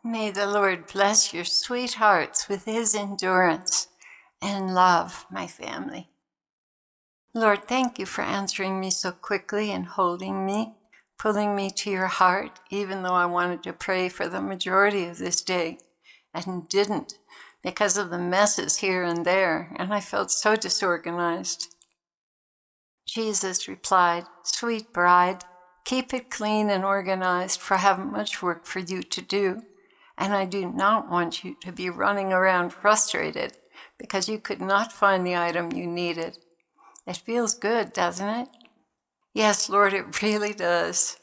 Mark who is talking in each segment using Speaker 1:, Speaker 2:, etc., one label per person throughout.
Speaker 1: May the Lord bless your sweet hearts with his endurance and love, my family. Lord, thank you for answering me so quickly and holding me, pulling me to your heart, even though I wanted to pray for the majority of this day and didn't because of the messes here and there, and I felt so disorganized. Jesus replied, "Sweet bride, keep it clean and organized, for I have much work for you to do, and I do not want you to be running around frustrated because you could not find the item you needed." It feels good, doesn't it? Yes, Lord, it really does.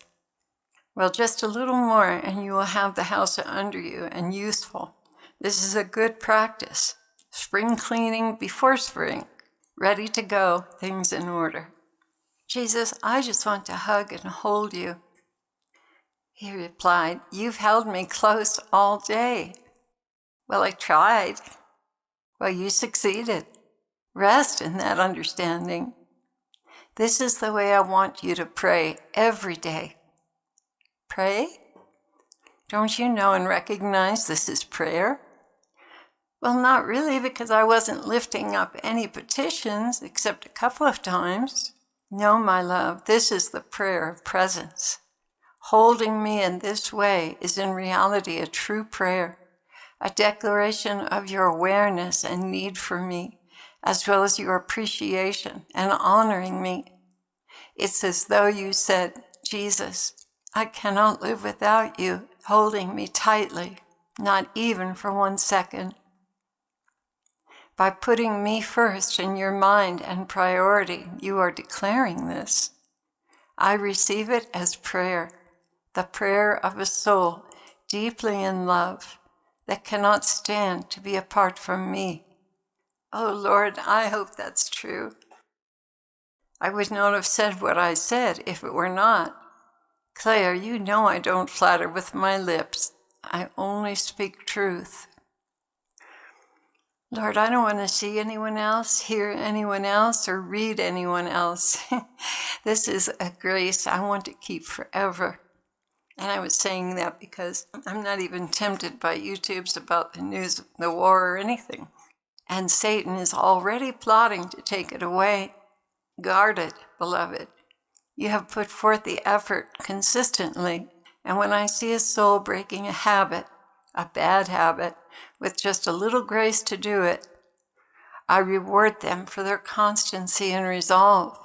Speaker 1: Well, just a little more and you will have the house under you and useful. This is a good practice. Spring cleaning before spring. Ready to go, things in order. Jesus, I just want to hug and hold you. He replied, "You've held me close all day." Well, I tried. Well, you succeeded. Rest in that understanding. This is the way I want you to pray every day. Pray? Don't you know and recognize this is prayer? Well, not really, because I wasn't lifting up any petitions except a couple of times. No, my love, this is the prayer of presence. Holding me in this way is in reality a true prayer, a declaration of your awareness and need for me, as well as your appreciation and honoring me. It's as though you said, "Jesus, I cannot live without you holding me tightly, not even for 1 second." By putting me first in your mind and priority, you are declaring this. I receive it as prayer, the prayer of a soul deeply in love that cannot stand to be apart from me. Oh Lord, I hope that's true. I would not have said what I said if it were not. Claire, you know I don't flatter with my lips. I only speak truth. Lord, I don't want to see anyone else, hear anyone else, or read anyone else. This is a grace I want to keep forever. And I was saying that because I'm not even tempted by YouTubes about the news of the war or anything. And Satan is already plotting to take it away. Guard it, beloved. You have put forth the effort consistently. And when I see a soul breaking a habit, a bad habit, with just a little grace to do it, I reward them for their constancy and resolve,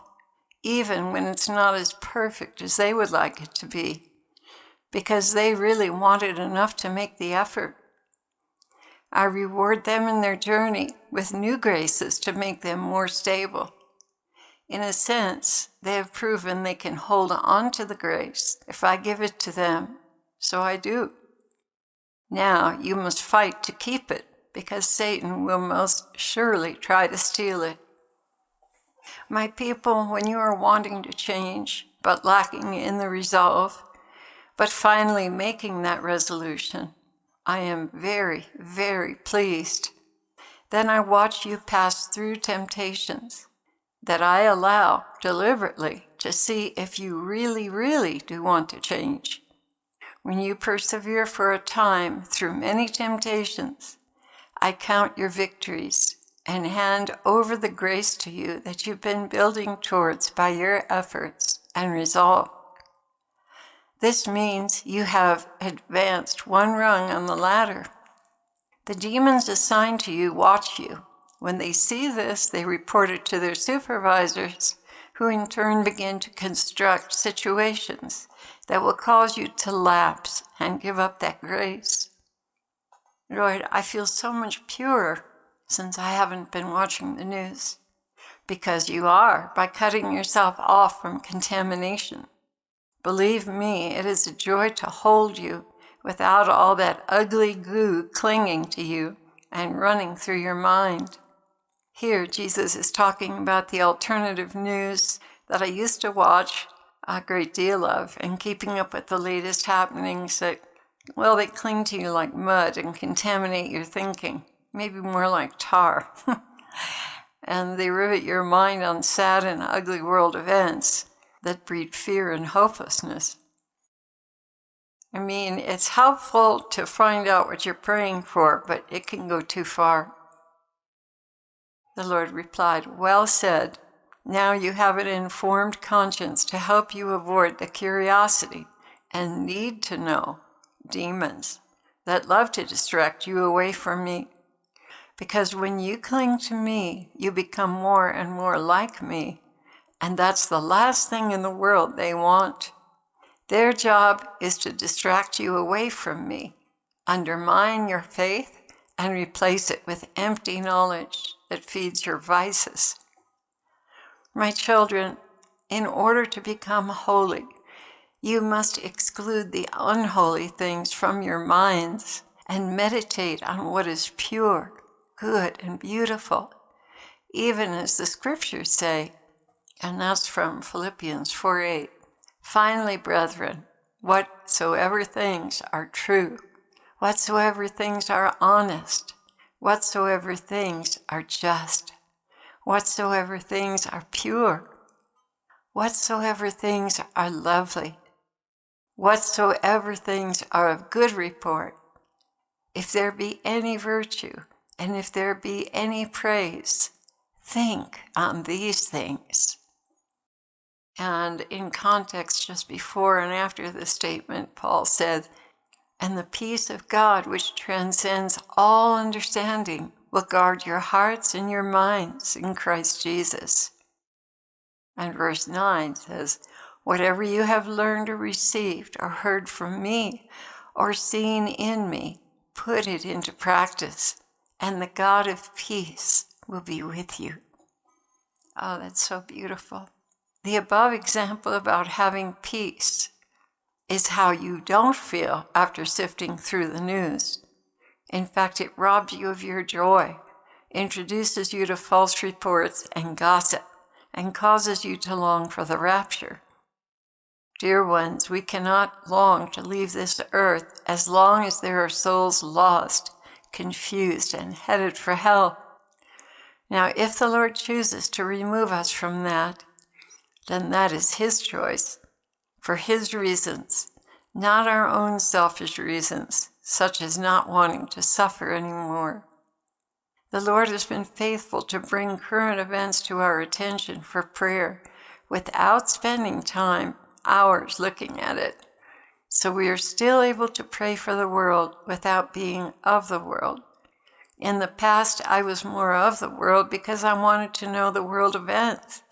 Speaker 1: even when it's not as perfect as they would like it to be, because they really wanted enough to make the effort. I reward them in their journey with new graces to make them more stable. In a sense, they have proven they can hold on to the grace if I give it to them, so I do. Now you must fight to keep it, because Satan will most surely try to steal it. My people, when you are wanting to change, but lacking in the resolve, but finally making that resolution, I am very, very pleased. Then I watch you pass through temptations that I allow deliberately to see if you really, really do want to change. When you persevere for a time through many temptations, I count your victories and hand over the grace to you that you've been building towards by your efforts and resolve. This means you have advanced 1 rung on the ladder. The demons assigned to you watch you. When they see this, they report it to their supervisors, who in turn begin to construct situations that will cause you to lapse and give up that grace. Lord, I feel so much purer since I haven't been watching the news, because you are, by cutting yourself off from contamination. Believe me, it is a joy to hold you without all that ugly goo clinging to you and running through your mind. Here, Jesus is talking about the alternative news that I used to watch a great deal of, and keeping up with the latest happenings that, well, they cling to you like mud and contaminate your thinking, maybe more like tar. And they rivet your mind on sad and ugly world events that breed fear and hopelessness. I mean, it's helpful to find out what you're praying for, but it can go too far. The Lord replied, "Well said. Now you have an informed conscience to help you avoid the curiosity and need to know demons that love to distract you away from me. Because when you cling to me, you become more and more like me, and that's the last thing in the world they want. Their job is to distract you away from me, undermine your faith, and replace it with empty knowledge that feeds your vices. My children, in order to become holy, you must exclude the unholy things from your minds and meditate on what is pure, good, and beautiful, even as the scriptures say, and that's from Philippians 4:8. Finally, brethren, whatsoever things are true, whatsoever things are honest, whatsoever things are just, whatsoever things are pure, whatsoever things are lovely, whatsoever things are of good report, if there be any virtue, and if there be any praise, think on these things." And in context, just before and after the statement, Paul said, "And the peace of God, which transcends all understanding, will guard your hearts and your minds in Christ Jesus." And verse 9 says, "Whatever you have learned or received or heard from me or seen in me, put it into practice, and the God of peace will be with you." Oh, that's so beautiful. The above example about having peace is how you don't feel after sifting through the news. In fact, it robs you of your joy, introduces you to false reports and gossip, and causes you to long for the rapture. Dear ones, we cannot long to leave this earth as long as there are souls lost, confused, and headed for hell. Now, if the Lord chooses to remove us from that, then that is his choice, for his reasons, not our own selfish reasons, such as not wanting to suffer anymore. The Lord has been faithful to bring current events to our attention for prayer without spending hours looking at it. So we are still able to pray for the world without being of the world. In the past, I was more of the world because I wanted to know the world events.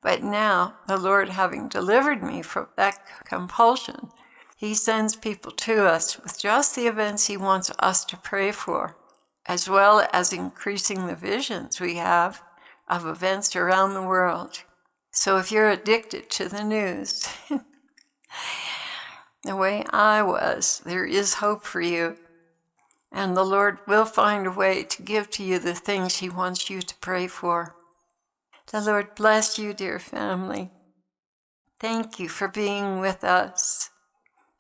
Speaker 1: But now, the Lord having delivered me from that compulsion, he sends people to us with just the events he wants us to pray for, as well as increasing the visions we have of events around the world. So if you're addicted to the news, the way I was, there is hope for you. And the Lord will find a way to give to you the things he wants you to pray for. The Lord bless you, dear family. Thank you for being with us.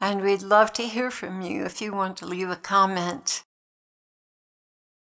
Speaker 1: And we'd love to hear from you if you want to leave a comment.